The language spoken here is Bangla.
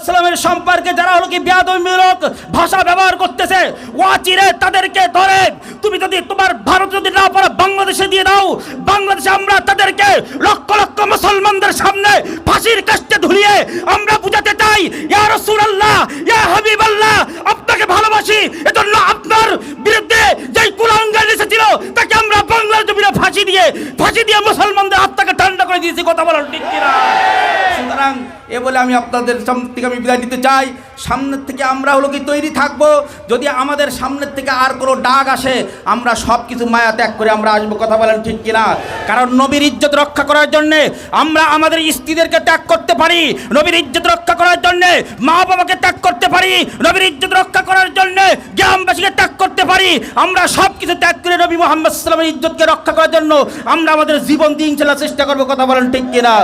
সাল্লামের সম্পর্কে যারা হলো কি বেয়াদবিমূলক ভাষা ব্যবহার করতেছে, ওয়াচিরে তাদেরকে ধরে তুমি যদি তোমার ভারত যদি না পারো বাংলাদেশে দিয়ে দাও। বাংলাদেশে আমরা তাদেরকে লক্ষ লক্ষ মুসলমানদের সামনে ফাঁসির কাস্টে ঝুলিয়ে আমরা বুঝাতে চাই, ইয়া রাসূলুল্লাহ, ইয়া হাবিবাল্লাহ, আপনাকে ভালোবাসি। এজন্য আপনার বিরুদ্ধে যেই কুলাঙ্গার এসেছিল তাকে আমরা বাংলার জমিনে ফাঁসি দিয়ে মুসলমানদের আত্মাকে ঠান্ডা করে দিয়েছি। কথা বলার ঠিক কিনা? সুতরাং এ বলে আমি আপনাদের সামনে থেকে আমি বিদায় নিতে চাই। সামনের থেকে আমরা হলো কি তৈরি থাকবো, যদি আমাদের সামনের থেকে আর কোনো ডাক আসে আমরা সব কিছু মায়া ত্যাগ করে আমরা আসবো। কথা বলেন ঠিক কিনা? কারণ নবীর ইজ্জত রক্ষা করার জন্যে আমরা আমাদের স্ত্রীদেরকে ত্যাগ করতে পারি, নবীর ইজ্জত রক্ষা করার জন্যে মা বাবাকে ত্যাগ করতে পারি, নবীর ইজ্জত রক্ষা করার জন্যে গ্রামবাসীকে ত্যাগ করতে পারি। আমরা সব কিছু ত্যাগ করে নবী মুহাম্মদ সাল্লাল্লাহু আলাইহি ওয়াসাল্লামের ইজ্জতকে রক্ষা করার জন্য আমরা আমাদের জীবন দিয়ে ইনশাআল্লাহ চেষ্টা করবো। কথা বলেন ঠিক কিনা?